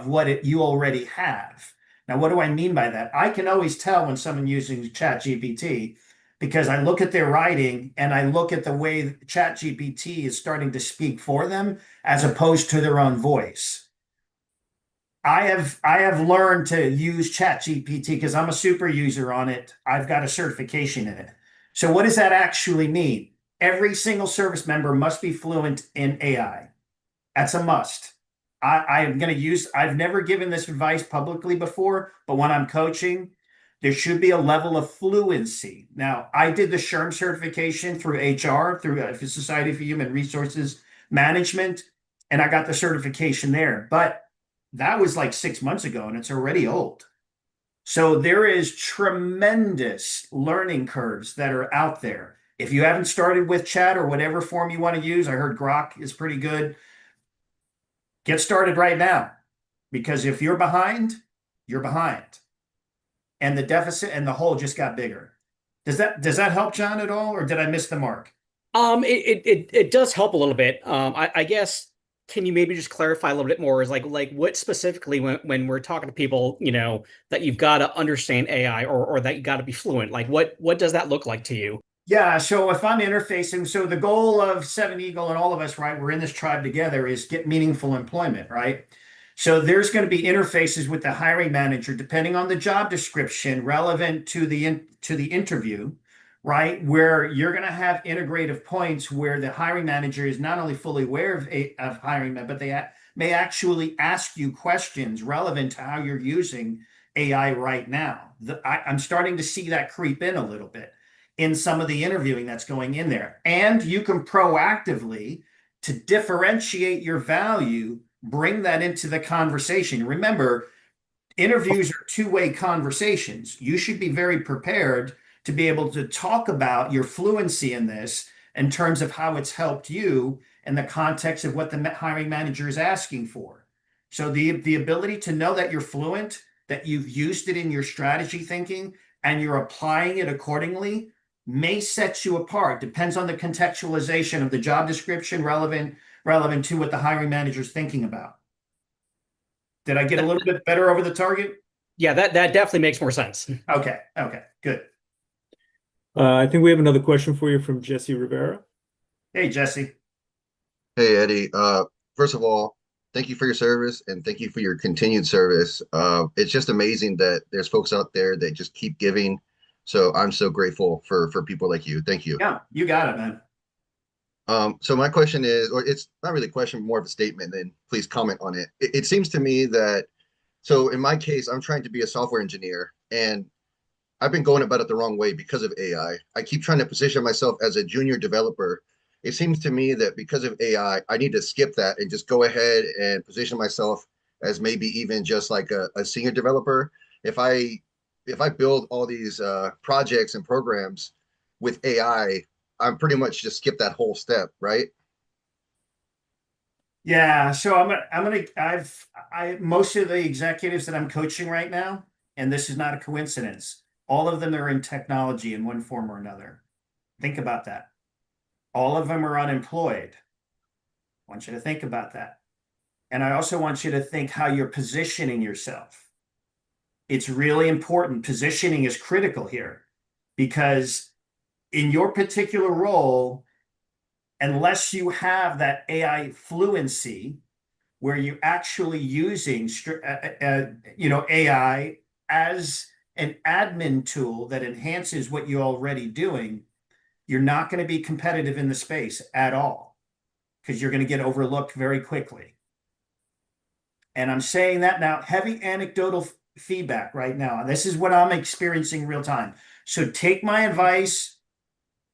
of what you already have. Now, what do I mean by that? I can always tell when someone using ChatGPT because I look at their writing and I look at the way ChatGPT is starting to speak for them as opposed to their own voice. I have learned to use ChatGPT because I'm a super user on it. I've got a certification in it. So what does that actually mean? Every single service member must be fluent in AI. That's a must. I'm going to use, I've never given this advice publicly before, but when I'm coaching, there should be a level of fluency. Now, I did the SHRM certification through HR, through Society for Human Resources Management, and I got the certification there. But that was like 6 months ago, and it's already old. So there is tremendous learning curves that are out there. If you haven't started with chat or whatever form you want to use, I heard Grok is pretty good. Get started right now, because if you're behind, you're behind. And the deficit and the hole just got bigger. Does that help, John, at all, or did I miss the mark? It does help a little bit. I guess, can you maybe just clarify a little bit more? Is like what specifically when we're talking to people, that you've got to understand AI, or that you got to be fluent. Like what does that look like to you? Yeah, so if I'm interfacing, so the goal of Seven Eagle and all of us, right, we're in this tribe together, is get meaningful employment, right? So there's going to be interfaces with the hiring manager, depending on the job description, relevant to the interview, right? Where you're going to have integrative points where the hiring manager is not only fully aware of hiring, but they may actually ask you questions relevant to how you're using AI right now. I'm starting to see that creep in a little bit in some of the interviewing that's going in there. And you can proactively, to differentiate your value, bring that into the conversation. Remember, interviews are two-way conversations. You should be very prepared to be able to talk about your fluency in this in terms of how it's helped you in the context of what the hiring manager is asking for. So the ability to know that you're fluent, that you've used it in your strategy thinking, and you're applying it accordingly may set you apart. Depends on the contextualization of the job description relevant to what the hiring manager is thinking about. Did I get a little bit better over the target? Yeah, that definitely makes more sense. Okay, good. I think we have another question for you from Jesse Rivera. Hey, Jesse. Hey, Eddie. First of all, thank you for your service and thank you for your continued service. It's just amazing that there's folks out there that just keep giving. So I'm so grateful for people like you. Thank you. Yeah, you got it, man. So my question is, or it's not really a question, more of a statement, then please comment on it. It seems to me that, so in my case, I'm trying to be a software engineer and I've been going about it the wrong way because of AI. I keep trying to position myself as a junior developer. It seems to me that because of AI, I need to skip that and just go ahead and position myself as maybe even just like a senior developer. If I build all these projects and programs with AI, I'm pretty much just skip that whole step, right? Yeah, so I most of the executives that I'm coaching right now, and this is not a coincidence, all of them are in technology in one form or another. Think about that. All of them are unemployed. I want you to think about that. And I also want you to think how you're positioning yourself. It's really important. Positioning is critical here because in your particular role, unless you have that AI fluency where you're actually using AI as an admin tool that enhances what you're already doing, you're not going to be competitive in the space at all because you're going to get overlooked very quickly. And I'm saying that now, heavy anecdotal feedback right now. This is what I'm experiencing real time. So take my advice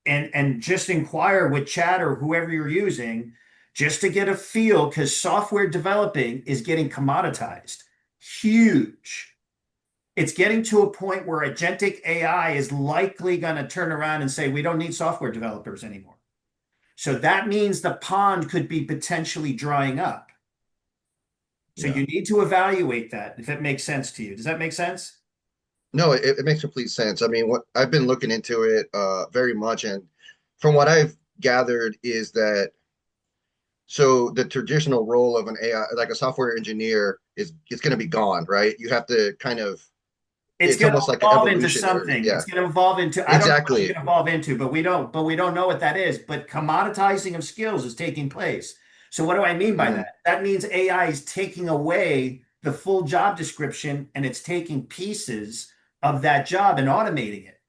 and just inquire with chat or whoever you're using just to get a feel, because software developing is getting commoditized. Huge. It's getting to a point where agentic AI is likely going to turn around and say, we don't need software developers anymore. So that means the pond could be potentially drying up. So you need to evaluate that if it makes sense to you. Does that make sense? No, it makes complete sense. I mean, what I've been looking into it very much, and from what I've gathered is that so the traditional role of an AI, like a software engineer, it's going to be gone, right? You have to kind of, It's it's going to almost like an evolve into evolutionary. something. Yeah, It's going to evolve into, I don't know what it's exactly. going to evolve into, but we don't know what that is. But commoditizing of skills is taking place. So what do I mean by Mhm. that? That means AI is taking away the full job description and it's taking pieces of that job and automating it.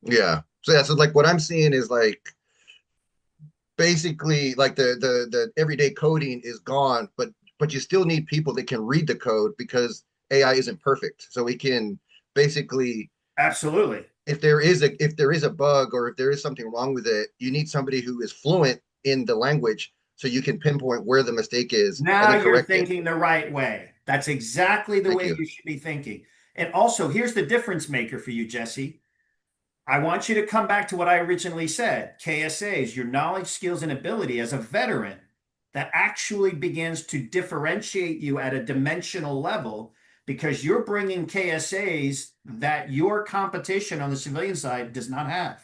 Yeah. So yeah, so like what I'm seeing is like basically like the everyday coding is gone, but you still need people that can read the code because AI isn't perfect. So we can basically, Absolutely. if there is a bug or if there is something wrong with it, you need somebody who is fluent in the language so you can pinpoint where the mistake is and Now then you're correct it. thinking the right way. That's exactly the Thank way you. you should be thinking. And also, here's the difference maker for you, Jesse. I want you to come back to what I originally said. KSAs, your knowledge, skills, and ability as a veteran that actually begins to differentiate you at a dimensional level because you're bringing KSAs that your competition on the civilian side does not have.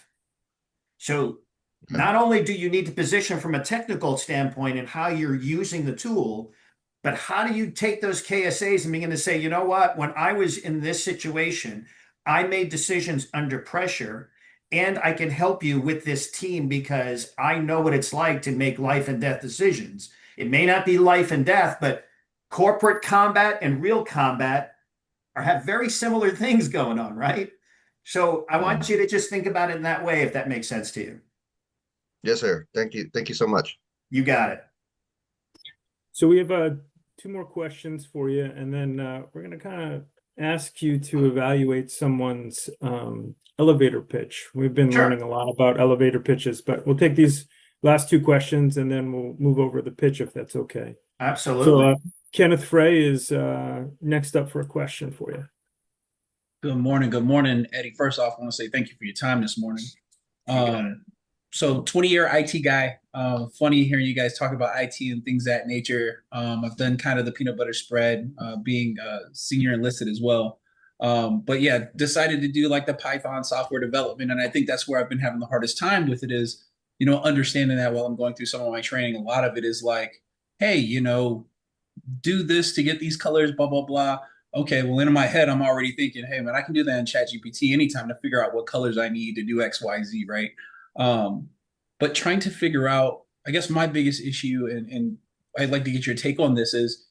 So Okay. not only do you need to position from a technical standpoint and how you're using the tool, but how do you take those KSAs and begin to say, you know what, when I was in this situation, I made decisions under pressure and I can help you with this team because I know what it's like to make life and death decisions. It may not be life and death, but corporate combat and real combat have very similar things going on, right? So I want Mhm. you to just think about it in that way, if that makes sense to you. Yes, sir. Thank you. Thank you so much. You got it. So we have two more questions for you, and then we're going to kind of ask you to evaluate someone's elevator pitch. We've been Sure. learning a lot about elevator pitches, but we'll take these last two questions and then we'll move over the pitch if that's okay. Absolutely. So Kenneth Frey is next up for a question for you. Good morning. Good morning, Eddie. First off, I want to say thank you for your time this morning. So 20-year IT guy. Funny hearing you guys talk about IT and things of that nature. I've done kind of the peanut butter spread, being senior enlisted as well. But yeah, decided to do like the Python software development. And I think that's where I've been having the hardest time with it is, understanding that while I'm going through some of my training, a lot of it is like, hey, do this to get these colors, blah, blah, blah. Okay, well, in my head, I'm already thinking, hey, man, I can do that in ChatGPT anytime to figure out what colors I need to do X, Y, Z, right? But trying to figure out, I guess my biggest issue, and I'd like to get your take on this, is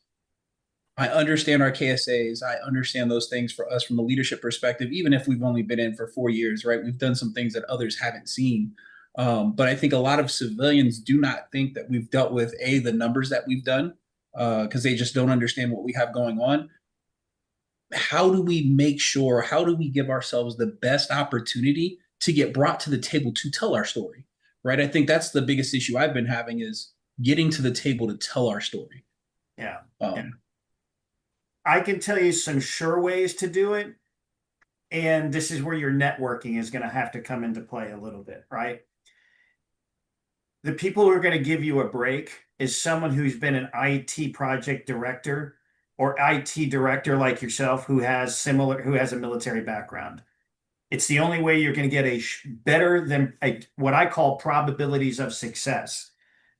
I understand our KSAs. I understand those things for us from a leadership perspective, even if we've only been in for 4 years, right? We've done some things that others haven't seen. But I think a lot of civilians do not think that we've dealt with, the numbers that we've done, because they just don't understand what we have going on. How do we make sure, how do we give ourselves the best opportunity to get brought to the table to tell our story, right? I think that's the biggest issue I've been having is getting to the table to tell our story. Yeah. Yeah. Um, I can tell you some sure ways to do it. And this is where your networking is going to have to come into play a little bit, right? The people who are going to give you a break is someone who's been an IT project director or IT director like yourself who has a military background. It's the only way you're going to get better than what I call probabilities of success,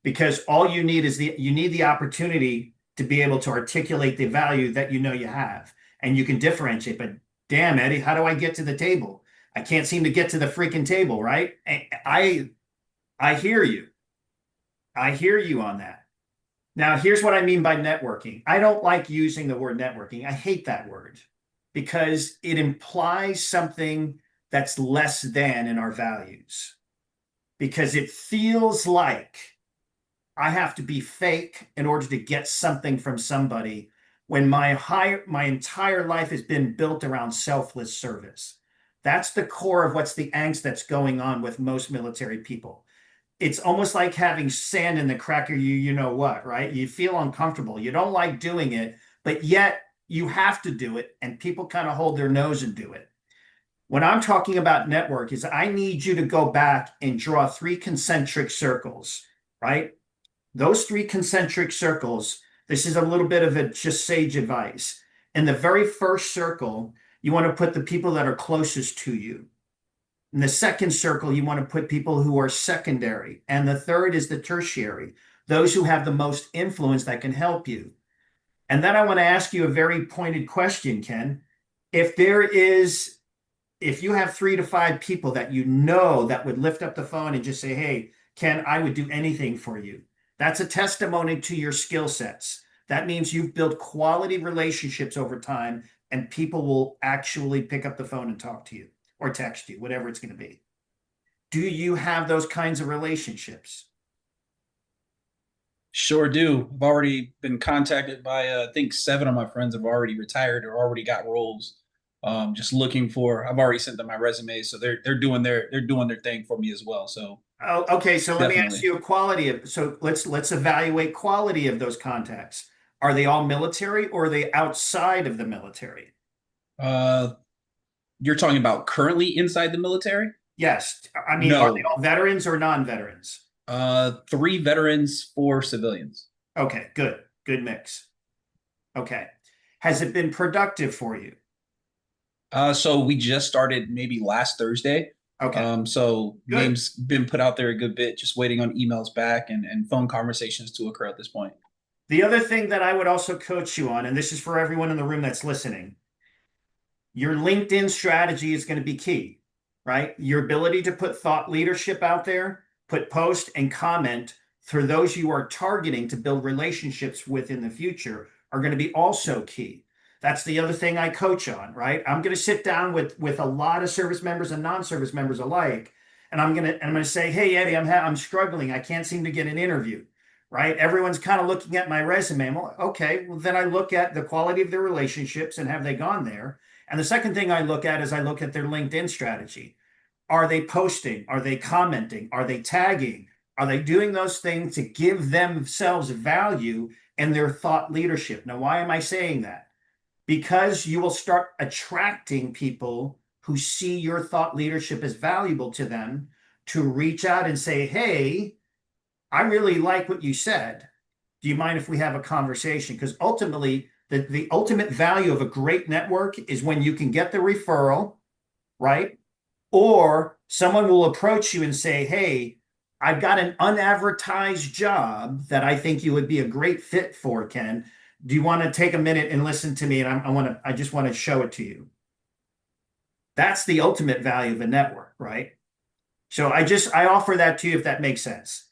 because all you need is you need the opportunity to be able to articulate the value that you have, and you can differentiate. But damn, Eddie, how do I get to the table? I can't seem to get to the freaking table, right? I hear you. I hear you on that. Now, here's what I mean by networking. I don't like using the word networking. I hate that word because it implies something that's less than in our values. Because it feels like I have to be fake in order to get something from somebody when my entire life has been built around selfless service. That's the core of what's the angst that's going on with most military people. It's almost like having sand in the crack of you know what, right? You feel uncomfortable. You don't like doing it, but yet you have to do it, and people kind of hold their nose and do it. When I'm talking about network is I need you to go back and draw 3 concentric circles, right? Those 3 concentric circles, this is a little bit of a just sage advice. In the very first circle, you want to put the people that are closest to you. In the second circle, you want to put people who are secondary. And the third is the tertiary, those who have the most influence that can help you. And then I want to ask you a very pointed question, Ken. If you have 3 to 5 people that you know that would lift up the phone and just say, hey, Ken, I would do anything for you. That's a testimony to your skill sets. That means you've built quality relationships over time, and people will actually pick up the phone and talk to you or text you, whatever it's going to be. Do you have those kinds of relationships? Sure do. I've already been contacted by I think 7 of my friends have already retired or already got roles. Just looking for. I've already sent them my resume, so they're doing their thing for me as well. So Oh, okay, so let me ask definitely. you let's evaluate quality of those contacts. Are they all military or are they outside of the military? Uh, you're talking about currently inside the military? Yes. I mean, are they No. all veterans or non-veterans? 3 veterans, 4 civilians. Okay, good. Good mix. Okay. Has it been productive for you? So we just started maybe last Thursday. Okay, So good. names been put out there a good bit, just waiting on emails back and phone conversations to occur at this point. The other thing that I would also coach you on, and this is for everyone in the room that's listening, your LinkedIn strategy is going to be key, right? Your ability to put thought leadership out there, put post and comment for those you are targeting to build relationships with in the future are going to be also key. That's the other thing I coach on, right? I'm going to sit down with a lot of service members and non-service members alike, and I'm going to say, "Hey Eddie, I'm struggling. I can't seem to get an interview." Right? Everyone's kind of looking at my resume. Well, okay, well then I look at the quality of their relationships and have they gone there? And the second thing I look at is I look at their LinkedIn strategy. Are they posting? Are they commenting? Are they tagging? Are they doing those things to give themselves value and their thought leadership? Now, why am I saying that? Because you will start attracting people who see your thought leadership as valuable to them to reach out and say, hey, I really like what you said. Do you mind if we have a conversation? Because ultimately, the ultimate value of a great network is when you can get the referral, right? Or someone will approach you and say, hey, I've got an unadvertised job that I think you would be a great fit for, Ken. Do you want to take a minute and listen to me? And I just want to show it to you. That's the ultimate value of a network, right? So I offer that to you if that makes sense.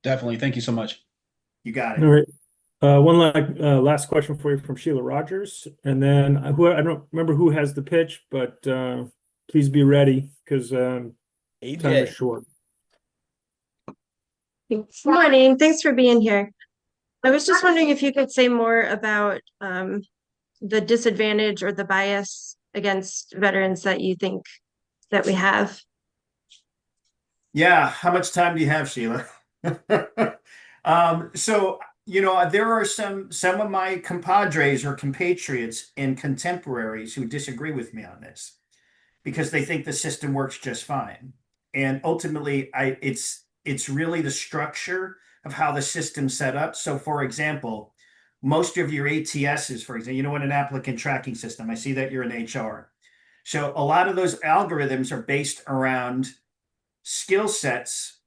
Definitely. Thank you so much. You got All it. right. One last question for you from Sheila Rogers, and then I don't remember who has the pitch, but please be ready because time is short. Good morning. Thanks for being here. I was just wondering if you could say more about the disadvantage or the bias against veterans that you think that we have. Yeah. How much time do you have, Sheila? So, there are some of my compadres or compatriots and contemporaries who disagree with me on this because they think the system works just fine. And ultimately, it's really the structure of how the system's set up. So, for example, most of your ATSs, for example, in an applicant tracking system, I see that you're in HR. So a lot of those algorithms are based around skill sets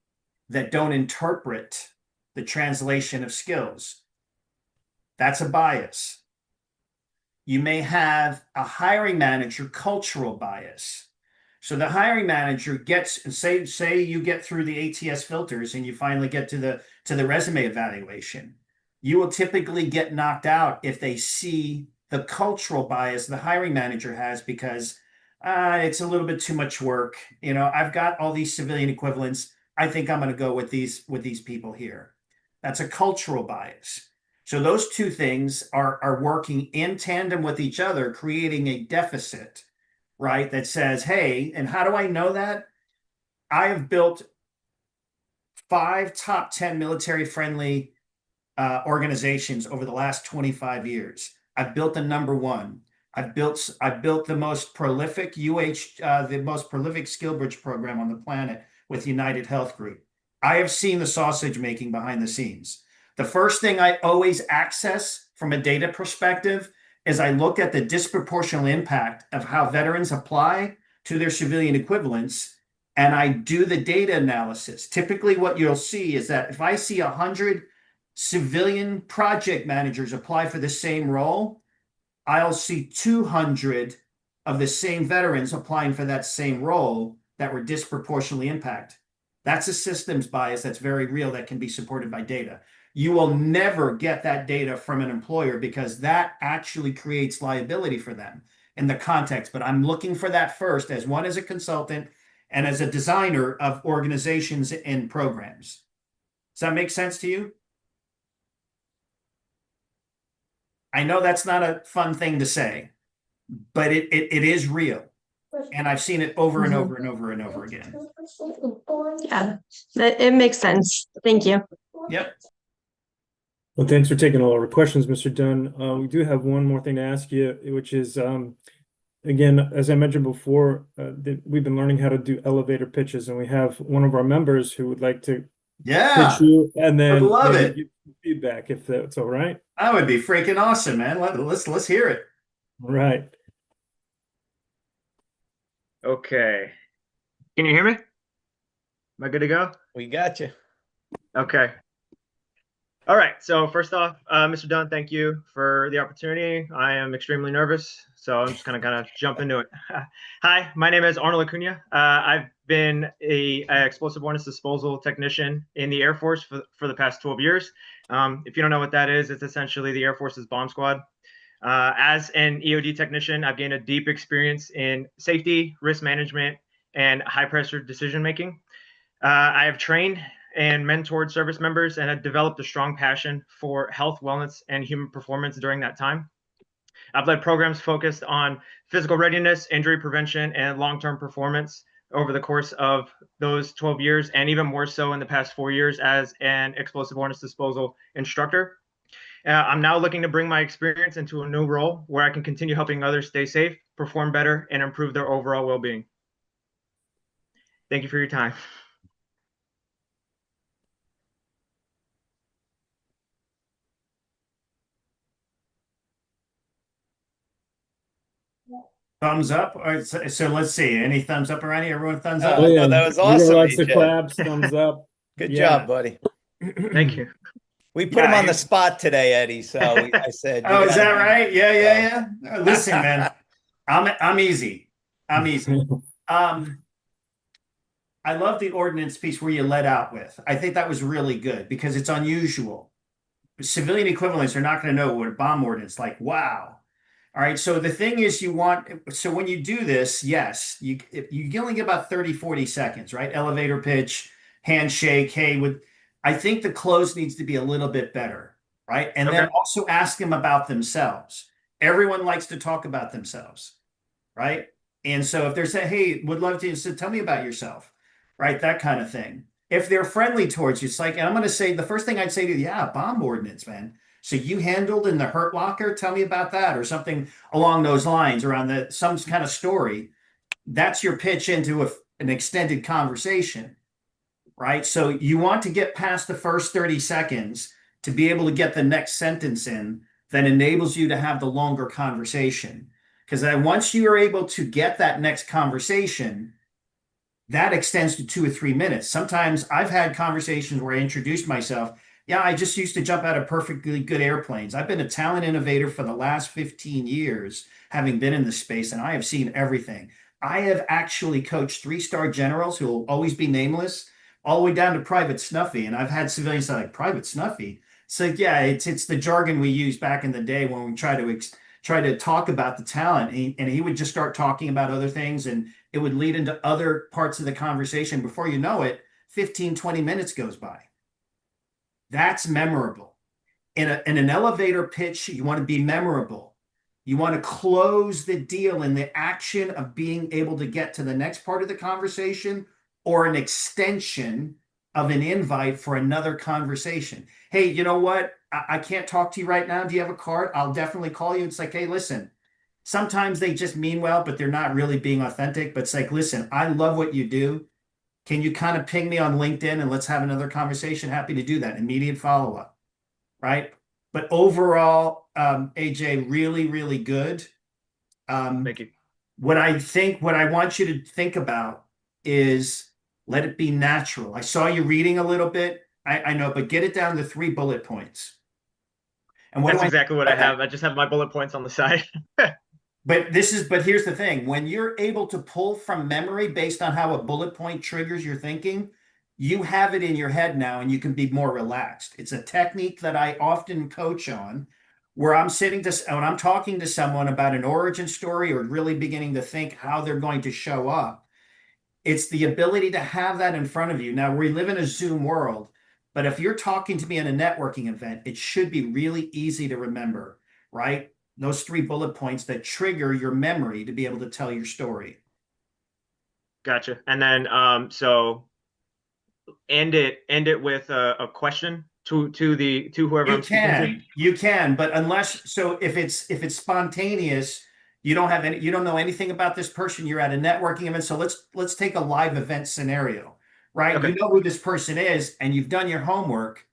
that don't interpret the translation of skills. That's a bias. You may have a hiring manager cultural bias. So the hiring manager gets, say you get through the ATS filters and you finally get to the resume evaluation. You will typically get knocked out if they see the cultural bias the hiring manager has because it's a little bit too much work. I've got all these civilian equivalents. I think I'm going to go with these people here. That's a cultural bias. So those two things are working in tandem with each other, creating a deficit, right? That says, hey, and how do I know that? I have built 5 top 10 military-friendly organizations over the last 25 years. I've built the number one. I've built the most prolific the most prolific SkillBridge program on the planet with United Health Group. I have seen the sausage making behind the scenes. The first thing I always access from a data perspective is I look at the disproportional impact of how veterans apply to their civilian equivalents, and I do the data analysis. Typically, what you'll see is that if I see 100 civilian project managers apply for the same role, I'll see 200 of the same veterans applying for that same role that were disproportionately impacted. That's a systems bias that's very real that can be supported by data. You will never get that data from an employer because that actually creates liability for them in the context. But I'm looking for that first as one as a consultant and as a designer of organizations and programs. Does that make sense to you? I know that's not a fun thing to say, but it is real. And I've seen it over and over and over and over again. Yeah, it makes sense. Thank you. Yep. Well, thanks for taking all our questions, Mr. Dunn. We do have one more thing to ask you, which is, again, as I mentioned before, we've been learning how to do elevator pitches, and we have one of our members who would like to pitch you and then love maybe it. give some feedback, if that's all right. That would be freaking awesome, man. Let's hear it. All right. Okay. Can you hear me? Am I good to go? We got you. Okay. All right. So first off, Mr. Dunn, thank you for the opportunity. I am extremely nervous, so I'm just gonna kind of jump into it. Hi, my name is Arnold Acuna. I've been a explosive ordnance disposal technician in the Air Force for the past 12 years. If you don't know what that is, it's essentially the Air Force's bomb squad. As an EOD technician, I've gained a deep experience in safety, risk management, and high pressure decision making. I have trained and mentored service members and have developed a strong passion for health, wellness, and human performance during that time. I've led programs focused on physical readiness, injury prevention, and long-term performance over the course of those 12 years, and even more so in the past 4 years as an explosive ordnance disposal instructor. I'm now looking to bring my experience into a new role where I can continue helping others stay safe, perform better, and improve their overall well-being. Thank you for your time. Thumbs up. All right, so let's see. Any thumbs up around here? Everyone thumbs up? Oh, yeah. That was awesome, Lots of AJ. claps, thumbs up. Good Yeah. job, buddy. Thank you. We put him on the spot today, Eddie. So I said, Oh, is that gotta be- right? Yeah. Listen, man, I'm easy. I'm easy. I love the ordinance piece where you let out with. I think that was really good because it's unusual. Civilian equivalents are not going to know what a bomb ordinance like. Wow. All right. So the thing is so when you do this, yes, you only get about 30, 40 seconds, right? Elevator pitch, handshake. Hey, I think the close needs to be a little bit better, right? And then also ask them about themselves. Everyone likes to talk about themselves, right? And so if they're saying, hey, would love to, so tell me about yourself, right? That kind of thing. If they're friendly towards you, it's like, and I'm going to say, the first thing I'd say to you, yeah, bomb ordinance, man. So you handled in the hurt locker, tell me about that, or something along those lines, around some kind of story. That's your pitch into an extended conversation, right? So you want to get past the first 30 seconds to be able to get the next sentence in that enables you to have the longer conversation. Because once you are able to get that next conversation, that extends to 2 or 3 minutes. Sometimes I've had conversations where I introduced myself. Yeah, I just used to jump out of perfectly good airplanes. I've been a talent innovator for the last 15 years, having been in this space, and I have seen everything. I have actually coached 3-star generals who will always be nameless, all the way down to Private Snuffy. And I've had civilians that are like, Private Snuffy? So yeah, it's the jargon we used back in the day when we try to talk about the talent. And he would just start talking about other things, and it would lead into other parts of the conversation. Before you know it, 15, 20 minutes goes by. That's memorable. In an elevator pitch, you want to be memorable. You want to close the deal in the action of being able to get to the next part of the conversation, or an extension of an invite for another conversation. Hey, you know what? I can't talk to you right now. Do you have a card? I'll definitely call you. It's like, hey, listen, sometimes they just mean well, but they're not really being authentic. But it's like, listen, I love what you do. Can you kind of ping me on LinkedIn and let's have another conversation? Happy to do that. Immediate follow-up, right? But overall, AJ, really, really good. Thank you. What I want you to think about is let it be natural. I saw you reading a little bit. I know, but get it down to 3 bullet points. And what That's do I exactly what I have. I just have my bullet points on the side. But here's the thing. When you're able to pull from memory based on how a bullet point triggers your thinking, you have it in your head now and you can be more relaxed. It's a technique that I often coach on where when I'm talking to someone about an origin story or really beginning to think how they're going to show up. It's the ability to have that in front of you. Now, we live in a Zoom world, but if you're talking to me in a networking event, it should be really easy to remember, right? Those 3 bullet points that trigger your memory to be able to tell your story. Gotcha. And then so end it with a question to whoever I'm speaking to. You can, but if it's spontaneous, you don't know anything about this person, you're at a networking event. So let's take a live event scenario, right? Okay. You know who this person is and you've done your homework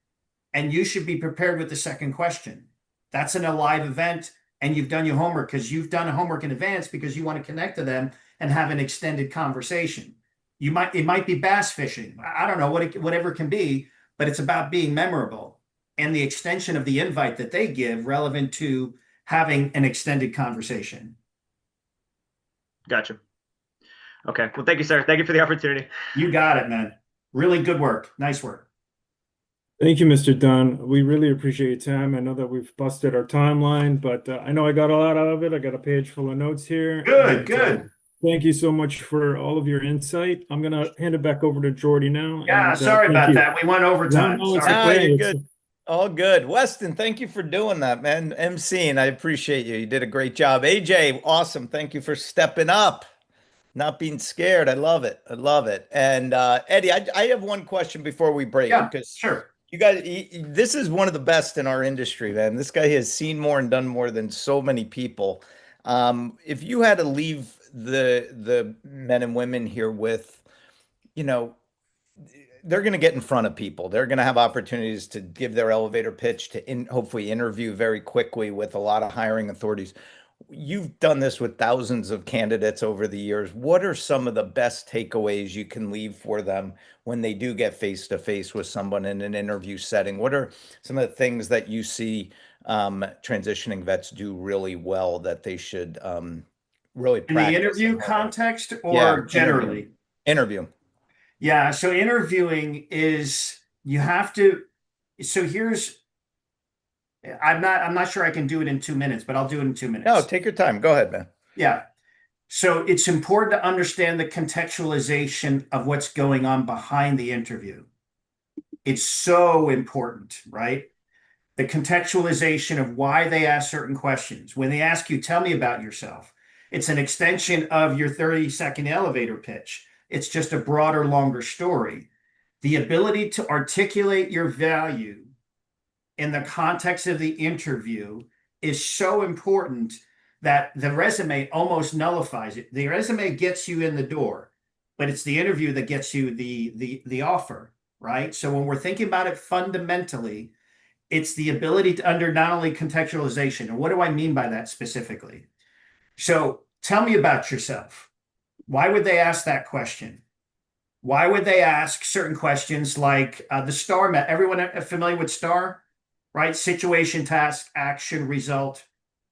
and you should be prepared with the second question. That's in a live event. And you've done your homework because you've done homework in advance because you want to connect to them and have an extended conversation. It might be bass fishing. I don't know whatever it can be, but it's about being memorable and the extension of the invite that they give relevant to having an extended conversation. Gotcha. Okay. Well, thank you, sir. Thank you for the opportunity. You got it, man. Really good work. Nice work. Thank you, Mr. Dunn. We really appreciate your time. I know that we've busted our timeline, but I know I got a lot out of it. I got a page full of notes here. Good. Thank you so much for all of your insight. I'm going to hand it back over to Jordy now. Yeah, and, sorry about you. that. We went over time. No, it's Sorry. No, okay. you're good. All good. Weston, thank you for doing that, man. MCing, I appreciate you. You did a great job. AJ, awesome. Thank you for stepping up, not being scared. I love it. I love it. And Eddie, I have one question before we break. Yeah, because sure. you guys, this is one of the best in our industry, man. This guy has seen more and done more than so many people. If you had to leave the men and women here with, they're going to get in front of people. They're going to have opportunities to give their elevator pitch, to hopefully interview very quickly with a lot of hiring authorities. You've done this with thousands of candidates over the years. What are some of the best takeaways you can leave for them when they do get face to face with someone in an interview setting? What are some of the things that you see transitioning vets do really well that they should really In the practice? interview context or Yeah, generally? Interview. Yeah, so interviewing is you have to. So I'm not sure I can do it in 2 minutes, but I'll do it in 2 minutes. No, take your time. Go ahead, man. Yeah. So it's important to understand the contextualization of what's going on behind the interview. It's so important, right? The contextualization of why they ask certain questions. When they ask you, tell me about yourself, it's an extension of your 30-second elevator pitch. It's just a broader, longer story. The ability to articulate your value in the context of the interview is so important that the resume almost nullifies it. The resume gets you in the door, but it's the interview that gets you the offer, right? So when we're thinking about it fundamentally, it's the ability to not only contextualization. And what do I mean by that specifically? So tell me about yourself. Why would they ask that question? Why would they ask certain questions like the STAR method? Everyone familiar with STAR, right? Situation, task, action, result.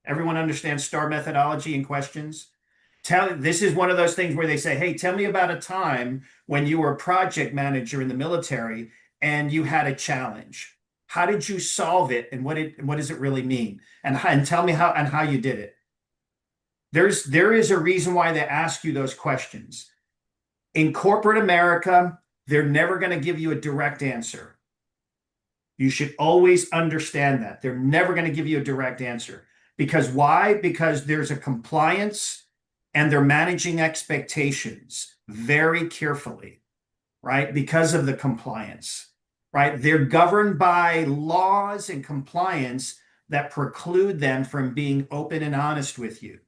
Everyone understands STAR methodology in questions. This is one of those things where they say, hey, tell me about a time when you were a project manager in the military and you had a challenge. How did you solve it? And what does it really mean? And tell me how you did it. There is a reason why they ask you those questions. In corporate America, they're never going to give you a direct answer. You should always understand that. They're never going to give you a direct answer. Because why? Because there's a compliance and they're managing expectations very carefully, right? Because of the compliance, right? They're governed by laws and compliance that preclude them from being open and honest with you.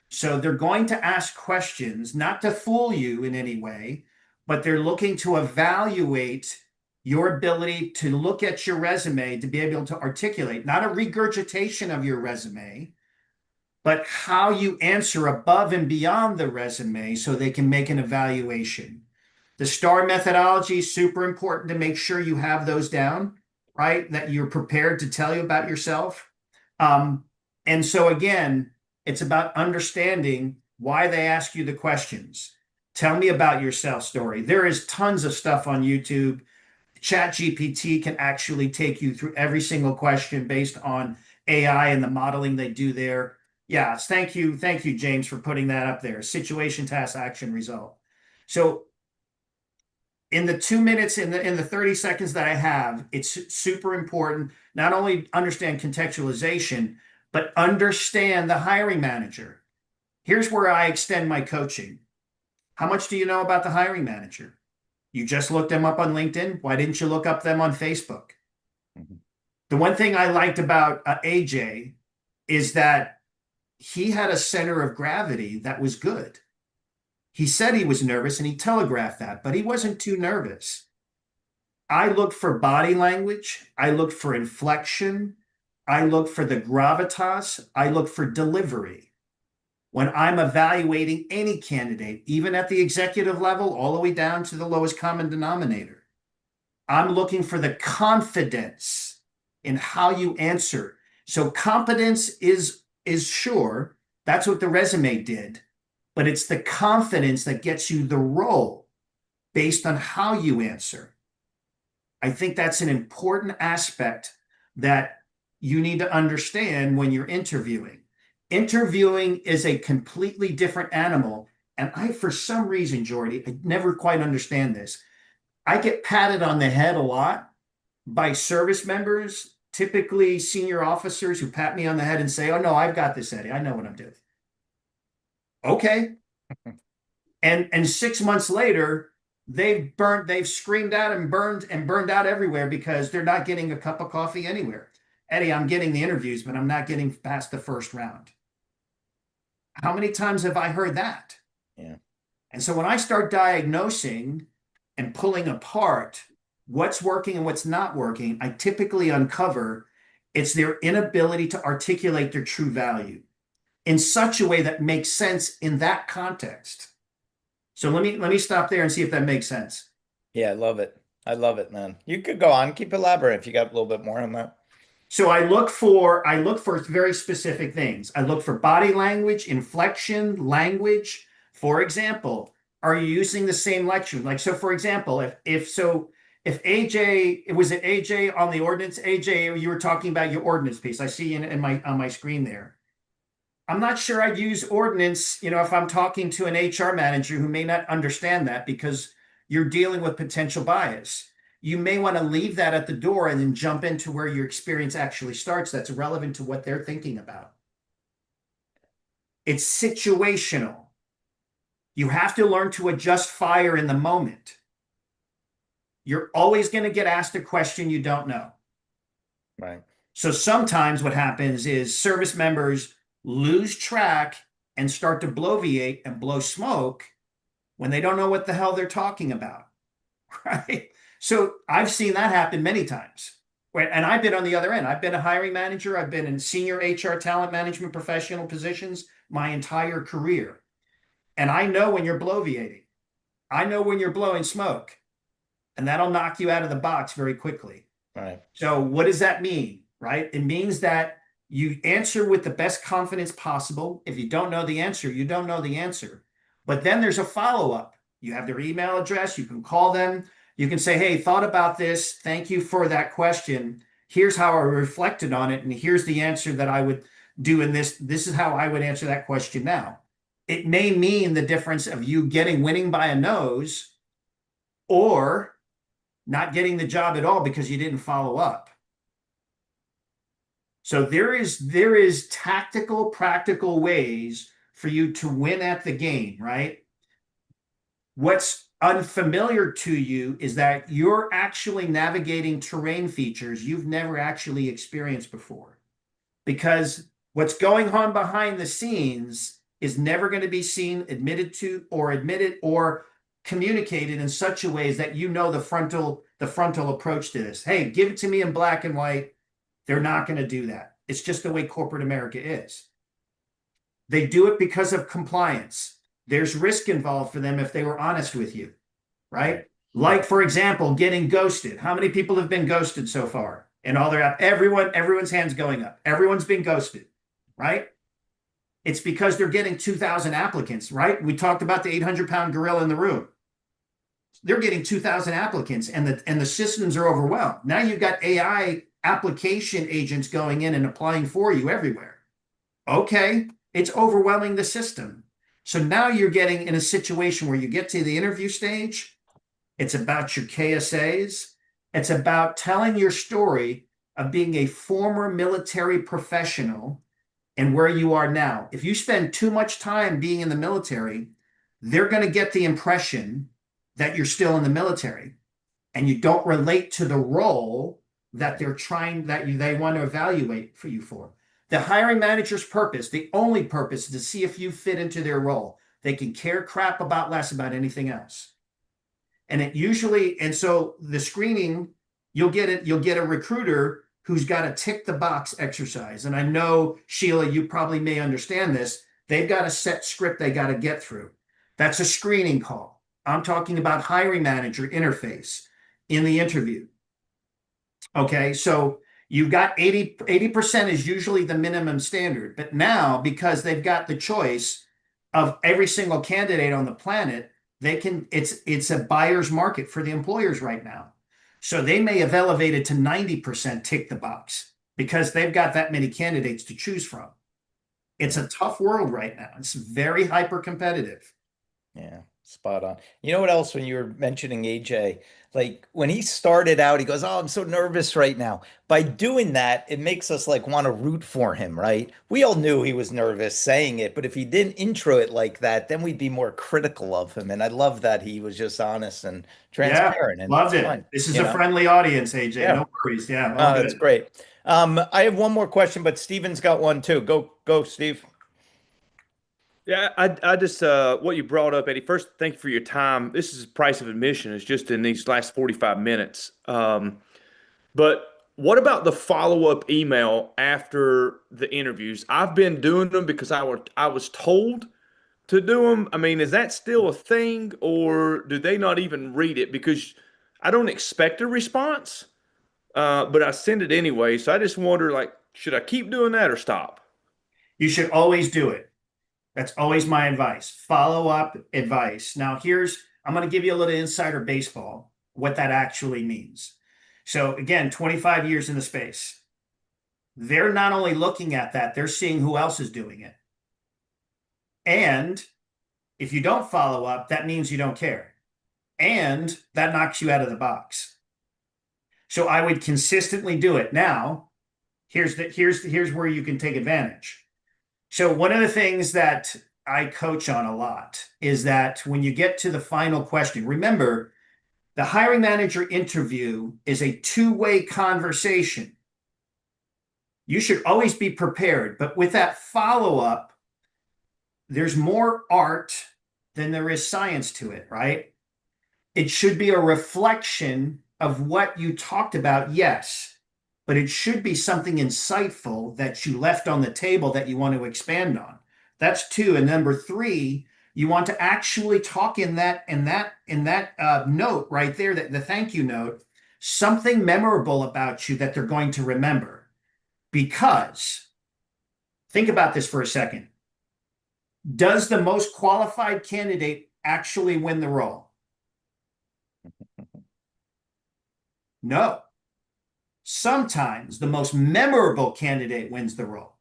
So they're going to ask questions, not to fool you in any way, but they're looking to evaluate your ability to look at your resume, to be able to articulate, not a regurgitation of your resume, but how you answer above and beyond the resume so they can make an evaluation. The STAR methodology is super important to make sure you have those down, right? That you're prepared to tell you about yourself. And so again, it's about understanding why they ask you the questions. Tell me about yourself story. There is tons of stuff on YouTube. ChatGPT can actually take you through every single question based on AI and the modeling they do there. Yes, thank you, James, for putting that up there. Situation, task, action, result. So in the 2 minutes, in the 30 seconds that I have, it's super important not only understand contextualization, but understand the hiring manager. Here's where I extend my coaching. How much do you know about the hiring manager? You just looked them up on LinkedIn. Why didn't you look up them on Facebook? Mm-hmm. The one thing I liked about AJ is that he had a center of gravity that was good. He said he was nervous and he telegraphed that, but he wasn't too nervous. I looked for body language. I looked for inflection. I looked for the gravitas. I looked for delivery. When I'm evaluating any candidate, even at the executive level, all the way down to the lowest common denominator, I'm looking for the confidence in how you answer. So competence is sure. That's what the resume did. But it's the confidence that gets you the role based on how you answer. I think that's an important aspect that you need to understand when you're interviewing. Interviewing is a completely different animal. And I, for some reason, Jordy, I never quite understand this. I get patted on the head a lot by service members, typically senior officers who pat me on the head and say, "Oh no, I've got this, Eddie. I know what I'm doing." Okay. And 6 months later, they've screamed out and burned out everywhere because they're not getting a cup of coffee anywhere. Eddie, I'm getting the interviews, but I'm not getting past the first round. How many times have I heard that? Yeah. And so when I start diagnosing and pulling apart what's working and what's not working, I typically uncover it's their inability to articulate their true value in such a way that makes sense in that context. So let me stop there and see if that makes sense. Yeah, I love it. I love it, man. You could go on, keep elaborating if you got a little bit more on that. So I look for very specific things. I look for body language, inflection, language. For example, are you using the same lecture? Like, so for example, if AJ, was it AJ on the ordinance? AJ, you were talking about your ordinance piece. I see on my screen there. I'm not sure I'd use ordinance, if I'm talking to an HR manager who may not understand that because you're dealing with potential bias. You may want to leave that at the door and then jump into where your experience actually starts. That's relevant to what they're thinking about. It's situational. You have to learn to adjust fire in the moment. You're always going to get asked a question you don't know. Right. So sometimes what happens is service members lose track and start to bloviate and blow smoke when they don't know what the hell they're talking about, right? So I've seen that happen many times. And I've been on the other end. I've been a hiring manager. I've been in senior HR talent management professional positions my entire career. And I know when you're bloviating. I know when you're blowing smoke. And that'll knock you out of the box very quickly. Right. So what does that mean, right? It means that you answer with the best confidence possible. If you don't know the answer, you don't know the answer. But then there's a follow-up. You have their email address. You can call them. You can say, "Hey, thought about this. Thank you for that question. Here's how I reflected on it. And here's the answer that I would do in this. This is how I would answer that question now." It may mean the difference of you winning by a nose or not getting the job at all because you didn't follow up. So there is tactical, practical ways for you to win at the game, right? What's unfamiliar to you is that you're actually navigating terrain features you've never actually experienced before. Because what's going on behind the scenes is never going to be seen, admitted or communicated in such a way that the frontal approach to this. Hey, give it to me in black and white. They're not going to do that. It's just the way corporate America is. They do it because of compliance. There's risk involved for them if they were honest with you, right? Like, for example, getting ghosted. How many people have been ghosted so far? And all their everyone's hands going up. Everyone's been ghosted, right? It's because they're getting 2,000 applicants, right? We talked about the 800-pound gorilla in the room. They're getting 2,000 applicants, and the systems are overwhelmed. Now you've got AI application agents going in and applying for you everywhere. Okay, it's overwhelming the system. So now you're getting in a situation where you get to the interview stage. It's about your KSAs. It's about telling your story of being a former military professional and where you are now. If you spend too much time being in the military, they're going to get the impression that you're still in the military and you don't relate to the role that they want to evaluate for you for. The hiring manager's purpose, the only purpose, is to see if you fit into their role. They can care crap about less about anything else. And so the screening, you'll get a recruiter who's got a tick the box exercise. And I know, Sheila, you probably may understand this. They've got a set script they got to get through. That's a screening call. I'm talking about hiring manager interface in the interview. Okay, so you've got 80% is usually the minimum standard. But now, because they've got the choice of every single candidate on the planet, it's a buyer's market for the employers right now. So they may have elevated to 90% tick the box because they've got that many candidates to choose from. It's a tough world right now. It's very hyper competitive. Yeah, spot on. You know what else, when you were mentioning AJ, like when he started out, he goes, "Oh, I'm so nervous right now." By doing that, it makes us like want to root for him, right? We all knew he was nervous saying it, but if he didn't intro it like that, then we'd be more critical of him. And I love that he was just honest and transparent. Yeah, And loved it. fun, This is a friendly audience, AJ. Yeah. No worries. Yeah, all that's good. great. I have one more question, but Steven's got one too. Go, Steve. Yeah, I just what you brought up, Eddie. First, thank you for your time. This is price of admission. It's just in these last 45 minutes. But what about the follow-up email after the interviews? I've been doing them because I was told to do them. I mean, is that still a thing, or do they not even read it? Because I don't expect a response, but I send it anyway. So I just wonder, like, should I keep doing that or stop? You should always do it. That's always my advice. Follow-up advice. Now, I'm going to give you a little insider baseball, what that actually means. So again, 25 years in the space. They're not only looking at that, they're seeing who else is doing it. And if you don't follow up, that means you don't care. And that knocks you out of the box. So I would consistently do it. Now, here's where you can take advantage. So one of the things that I coach on a lot is that when you get to the final question, remember, the hiring manager interview is a two-way conversation. You should always be prepared, but with that follow-up, there's more art than there is science to it, right? It should be a reflection of what you talked about, yes, but it should be something insightful that you left on the table that you want to expand on. That's two. And number three, you want to actually talk in that note right there, that the thank you note, something memorable about you that they're going to remember. Because think about this for a second. Does the most qualified candidate actually win the role? No. Sometimes the most memorable candidate wins the role.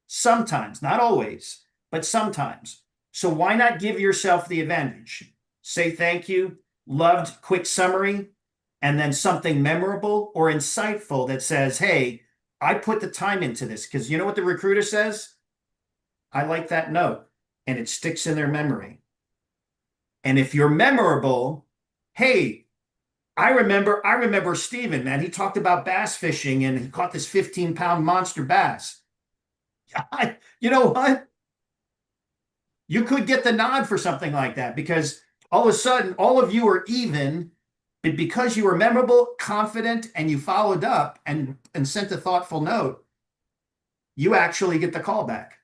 Sometimes, not always, but sometimes. So why not give yourself the advantage? Say thank you, loved, quick summary, and then something memorable or insightful that says, hey, I put the time into this. Because you know what the recruiter says? I like that note, and it sticks in their memory. And if you're memorable, hey, I remember Steven, man. He talked about bass fishing and he caught this 15-pound monster bass. You know what? You could get the nod for something like that because all of a sudden, all of you are even, but because you were memorable, confident, and you followed up and sent a thoughtful note, you actually get the call back.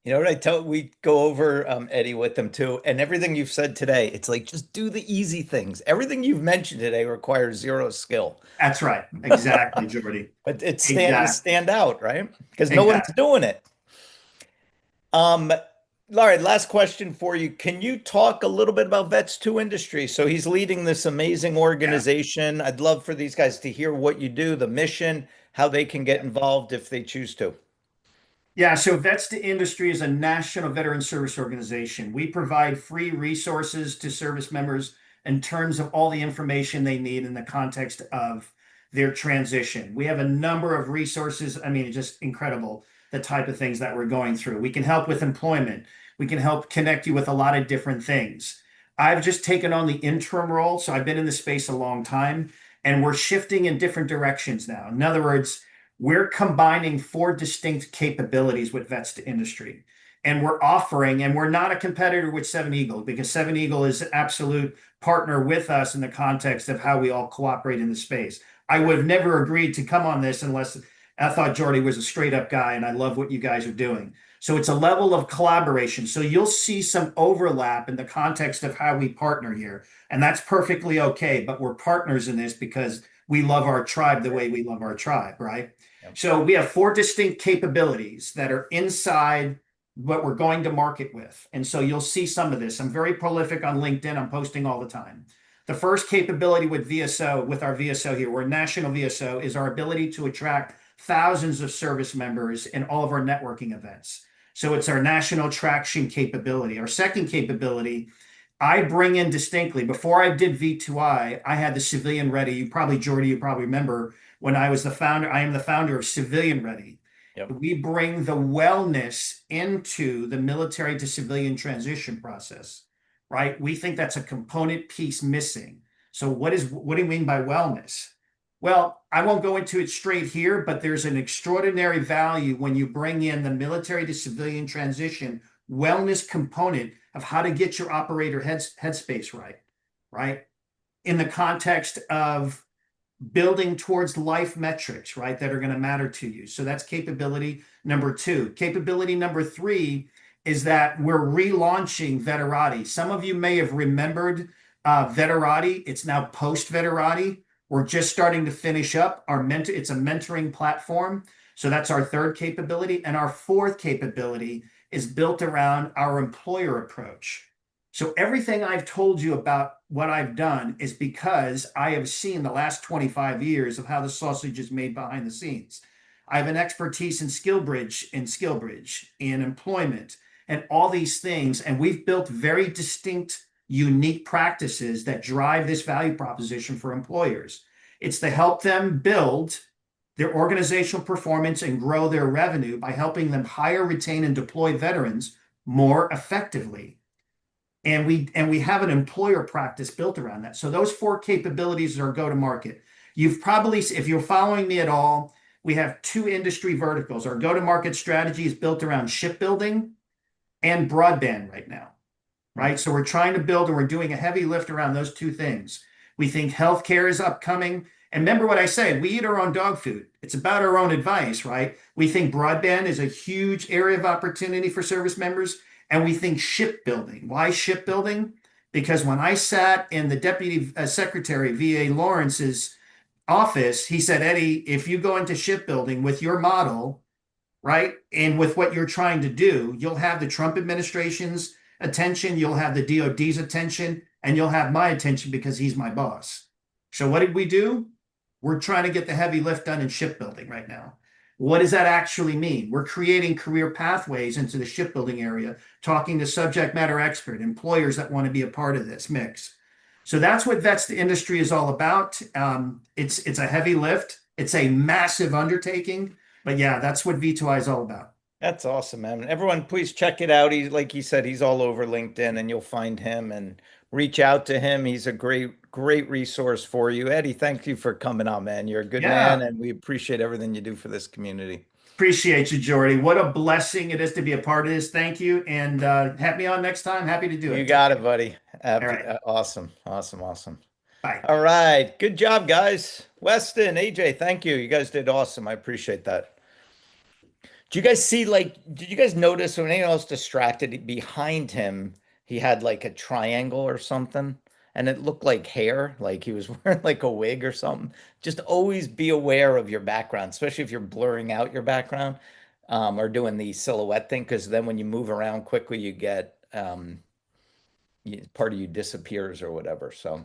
You know what we go over, Eddie, with them too, and everything you've said today, it's like just do the easy things. Everything you've mentioned today requires zero skill, That's right. Exactly, Jordy. but you Exactly. stand out, right? Because no one's Exactly. doing it. Um, Laurie, last question for you. Can you talk a little bit about Vets2Industry? So he's leading this amazing organization. I'd love for these guys to hear what you do, the mission, how they can get involved if they choose to. Yeah, so Vets2Industry is a national veteran service organization. We provide free resources to service members in terms of all the information they need in the context of their transition. We have a number of resources. I mean, it's just incredible the type of things that we're going through. We can help with employment. We can help connect you with a lot of different things. I've just taken on the interim role, so I've been in the space a long time, and we're shifting in different directions now. In other words, we're combining 4 distinct capabilities with Vets2Industry. And we're offering, and we're not a competitor with 7Eagle because 7Eagle is an absolute partner with us in the context of how we all cooperate in the space. I would have never agreed to come on this unless I thought Jordy was a straight up guy and I love what you guys are doing. So it's a level of collaboration. So you'll see some overlap in the context of how we partner here. And that's perfectly okay. But we're partners in this because we love our tribe the way we love our tribe, right? So we have 4 distinct capabilities that are inside what we're going to market with. And so you'll see some of this. I'm very prolific on LinkedIn. I'm posting all the time. The first capability with VSO, with our VSO here, we're a national VSO, is our ability to attract thousands of service members in all of our networking events. So it's our national traction capability. Our second capability, I bring in distinctly, before I did V2I, I had the Civilian Ready. You probably, Jordy, you probably remember when I was the founder, I am the founder of Civilian Ready. Yep. We bring the wellness into the military to civilian transition process, right? We think that's a component piece missing. So what do you mean by wellness? Well, I won't go into it straight here, but there's an extraordinary value when you bring in the military to civilian transition wellness component of how to get your operator headspace right? In the context of building towards life metrics, right, that are going to matter to you. So that's capability number 2. Capability number 3 is that we're relaunching Veterati. Some of you may have remembered Veterati. It's now post Veterati. We're just starting to finish up our mentor. It's a mentoring platform. So that's our 3rd capability. And our 4th capability is built around our employer approach. So everything I've told you about what I've done is because I have seen the last 25 years of how the sausage is made behind the scenes. I have an expertise in SkillBridge, in employment, and all these things. And we've built very distinct, unique practices that drive this value proposition for employers. It's to help them build their organizational performance and grow their revenue by helping them hire, retain, and deploy veterans more effectively. And we have an employer practice built around that. So those 4 capabilities are go to market. You've probably, if you're following me at all, we have 2 industry verticals. Our go to market strategy is built around shipbuilding and broadband right now, right? So we're trying to build and we're doing a heavy lift around those 2 things. We think healthcare is upcoming. And remember what I said, we eat our own dog food. It's about our own advice, right? We think broadband is a huge area of opportunity for service members. And we think shipbuilding. Why shipbuilding? Because when I sat in the Deputy Secretary, V.A. Lawrence's office, he said, Eddie, if you go into shipbuilding with your model, right, and with what you're trying to do, you'll have the Trump administration's attention, you'll have the DOD's attention, and you'll have my attention because he's my boss. So what did we do? We're trying to get the heavy lift done in shipbuilding right now. What does that actually mean? We're creating career pathways into the shipbuilding area, talking to subject matter expert, employers that want to be a part of this mix. So that's what Vets2Industry is all about. It's a heavy lift. It's a massive undertaking. But yeah, that's what V2I is all about. That's awesome, man. Everyone, please check it out. He's, like he said, he's all over LinkedIn and you'll find him and reach out to him. He's a great resource for you. Eddie, thank you for coming on, man. You're a good man and we appreciate everything you do for this community. Appreciate you, Jordy. What a blessing it is to be a part of this. Thank you. And have me on next time. Happy to do it. You got it, buddy. right. Awesome. Bye. All right. Good job, guys. Weston, AJ, thank you. You guys did awesome. I appreciate that. Do you guys see did you guys notice when anyone else distracted behind him, he had like a triangle or something and it looked like hair, like he was wearing like a wig or something. Just always be aware of your background, especially if you're blurring out your background or doing the silhouette thing, because then when you move around quickly, you get part of you disappears or whatever. So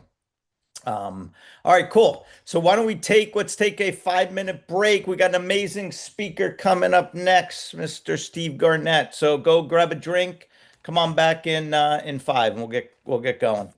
all right, cool. So why don't let's take a 5-minute break. We got an amazing speaker coming up next, Mr. Steve Garnett. So go grab a drink. Come on back in 5 and we'll get going.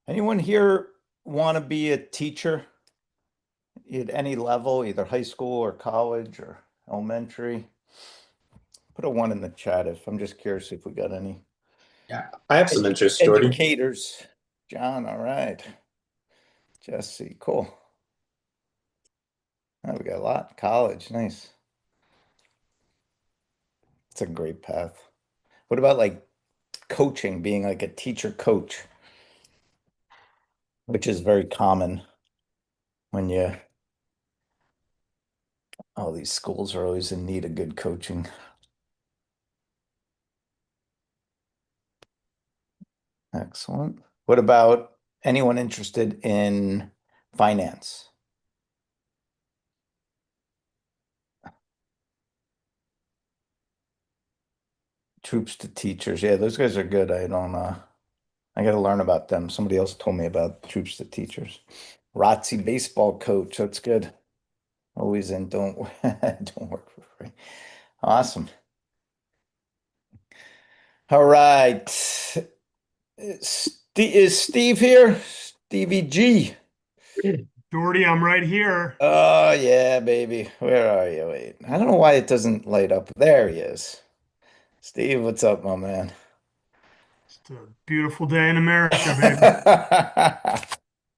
Anyone here want to be a teacher at any level, either high school or college or elementary? Put a 1 in the chat if I'm just curious if we got any. Yeah, I have some interest, Jordy. Educators. John, all right. Jesse, cool. Oh, we got a lot. College, nice. It's a great path. What about like coaching, being like a teacher coach, which is very common when all these schools are always in need of good coaching. Excellent. What about anyone interested in finance? Troops to teachers. Yeah, those guys are good. I don't I got to learn about them. Somebody else told me about troops to teachers. ROTC baseball coach. That's good. Always in. Don't don't work for free. Awesome. All right. Is Steve here? Stevie G. Jordy, I'm right here. Oh, yeah, baby. Where are you? Wait, I don't know why it doesn't light up. There he is. Steve, what's up, my man? It's a beautiful day in America, baby.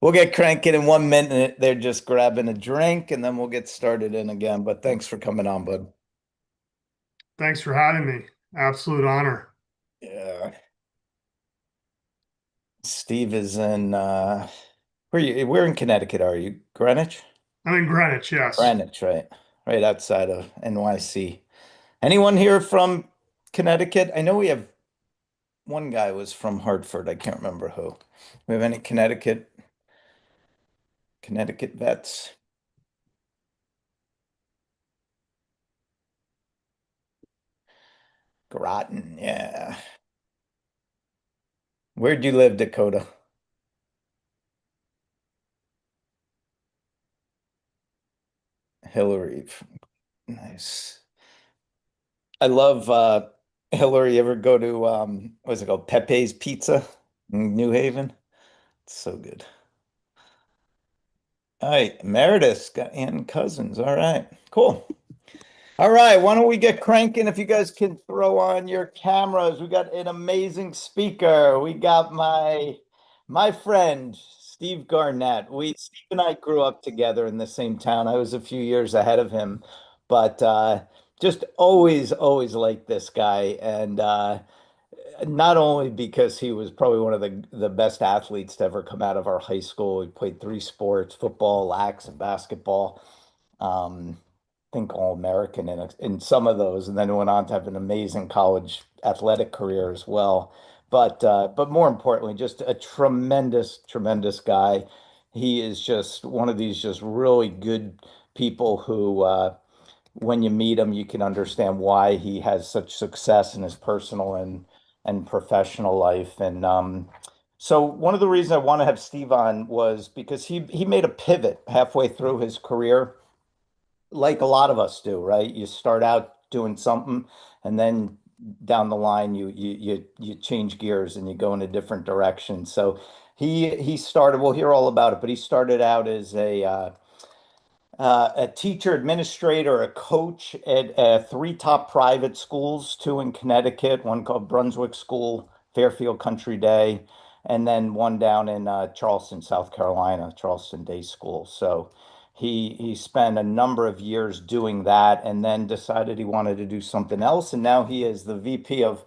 We'll get cranking in 1 minute. They're just grabbing a drink and then we'll get started in again. But thanks for coming on, bud. Thanks for having me. Absolute honor. Yeah. Steve is in where in Connecticut are you? Greenwich? I'm in Greenwich, yes. Greenwich, right. Right outside of NYC. Anyone here from Connecticut? I know we have one guy was from Hartford. I can't remember who. We have any Connecticut vets? Groton, yeah. Where'd you live, Dakota? Hillary. Nice. I love Hillary. You ever go to what's it called? Pepe's Pizza in New Haven? It's so good. All right, Meredith got Ann Cousins. All right, cool. All right, why don't we get cranking? If you guys can throw on your cameras, we got an amazing speaker. We got my friend Steve Garnett. Steve and I grew up together in the same town. I was a few years ahead of him, but just always liked this guy, and not only because he was probably one of the best athletes to ever come out of our high school. He played three sports: football, lax, and basketball. I think All-American in some of those, and then went on to have an amazing college athletic career as well. But more importantly, just a tremendous guy. He is just one of these just really good people who when you meet him, you can understand why he has such success in his personal and professional life. And so one of the reasons I want to have Steve on was because he made a pivot halfway through his career, like a lot of us do, right? You start out doing something, and then down the line you change gears and you go in a different direction. So he started. We'll hear all about it, but he started out as a teacher, administrator, a coach at three top private schools, two in Connecticut, one called Brunswick School, Fairfield Country Day, and then one down in Charleston, South Carolina, Charleston Day School. So he spent a number of years doing that and then decided he wanted to do something else. And now he is the VP of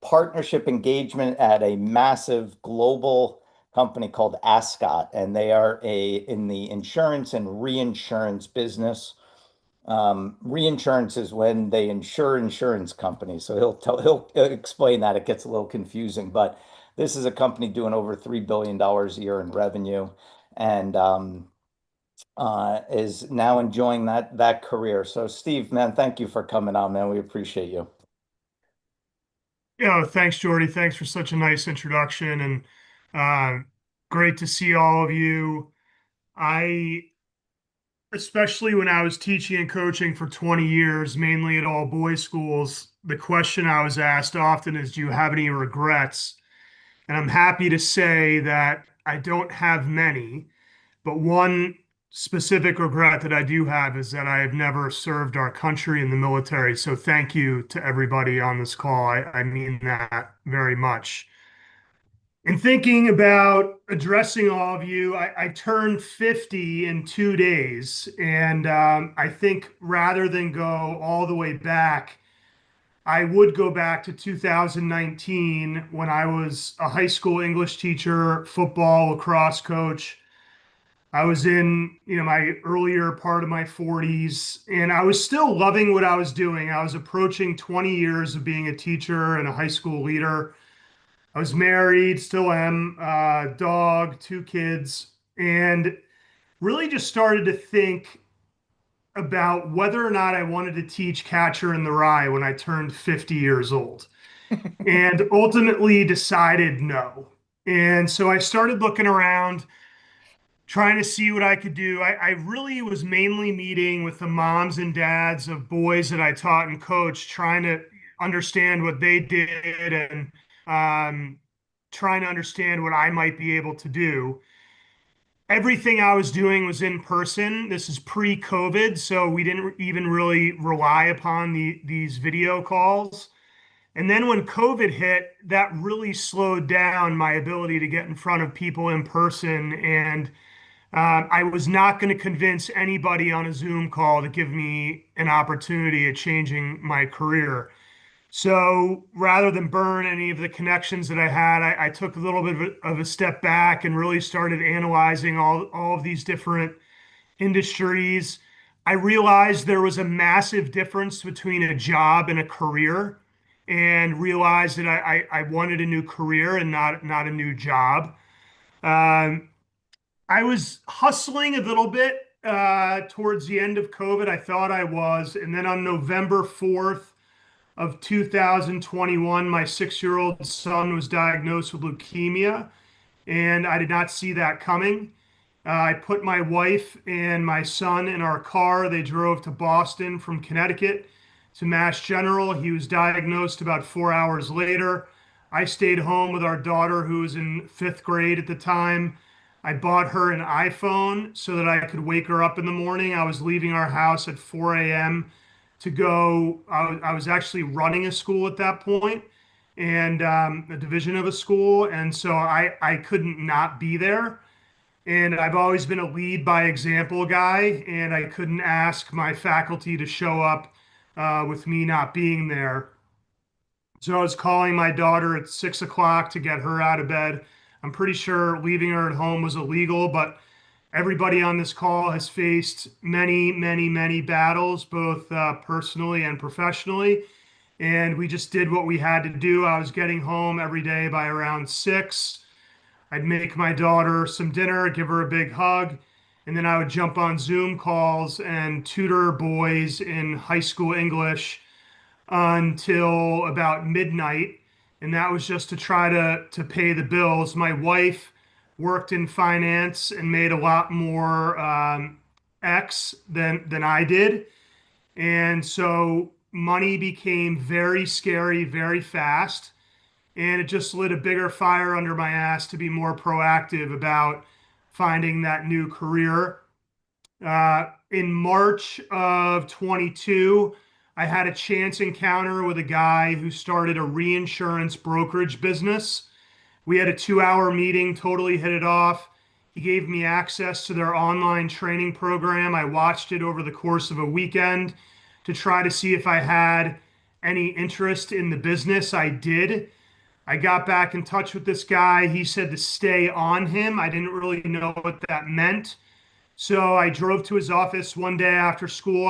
partnership engagement at a massive global company called Ascot, and they are in the insurance and reinsurance business. Reinsurance is when they insure insurance companies. So he'll explain that. It gets a little confusing, but this is a company doing over $3 billion a year in revenue, and is now enjoying that career. So Steve, man, thank you for coming on, man. We appreciate you. Yeah, thanks, Jordy. Thanks for such a nice introduction, and great to see all of you. Especially when I was teaching and coaching for 20 years, mainly at all boys schools, the question I was asked often is, do you have any regrets? And I'm happy to say that I don't have many, but one specific regret that I do have is that I have never served our country in the military. So thank you to everybody on this call. I mean that very much. In thinking about addressing all of you, I turned 50 in 2 days. And I think rather than go all the way back, I would go back to 2019 when I was a high school English teacher, football, lacrosse coach. I was in, my earlier part of my 40s, and I was still loving what I was doing. I was approaching 20 years of being a teacher and a high school leader. I was married, still am, dog, two kids, and really just started to think about whether or not I wanted to teach Catcher in the Rye when I turned 50 years old, and ultimately decided no. And so I started looking around, trying to see what I could do. I really was mainly meeting with the moms and dads of boys that I taught and coached, trying to understand what they did and trying to understand what I might be able to do. Everything I was doing was in person. This is pre-COVID, so we didn't even really rely upon these video calls. And then when COVID hit, that really slowed down my ability to get in front of people in person. And I was not going to convince anybody on a Zoom call to give me an opportunity at changing my career. So rather than burn any of the connections that I had, I took a little bit of a step back and really started analyzing all of these different industries. I realized there was a massive difference between a job and a career, and realized that I wanted a new career and not a new job. I was hustling a little bit towards the end of COVID. I thought I was. And then on November 4th of 2021, my 6-year-old son was diagnosed with leukemia, and I did not see that coming. I put my wife and my son in our car. They drove to Boston from Connecticut to Mass General. He was diagnosed about 4 hours later. I stayed home with our daughter, who was in 5th grade at the time. I bought her an iPhone so that I could wake her up in the morning. I was leaving our house at 4 a.m. to go. I was actually running a school at that point, and a division of a school. And so I couldn't not be there. And I've always been a lead by example guy, and I couldn't ask my faculty to show up with me not being there. So I was calling my daughter at 6 o'clock to get her out of bed. I'm pretty sure leaving her at home was illegal, but everybody on this call has faced many, many, many battles, both personally and professionally. And we just did what we had to do. I was getting home every day by around 6. I'd make my daughter some dinner, give her a big hug, and then I would jump on Zoom calls and tutor boys in high school English until about midnight. And that was just to try to pay the bills. My wife worked in finance and made a lot more X than I did. And so money became very scary very fast. And it just lit a bigger fire under my ass to be more proactive about finding that new career. In March of 22, I had a chance encounter with a guy who started a reinsurance brokerage business. We had a 2-hour meeting, totally hit it off. He gave me access to their online training program. I watched it over the course of a weekend to try to see if I had any interest in the business. I did. I got back in touch with this guy. He said to stay on him. I didn't really know what that meant. So I drove to his office one day after school.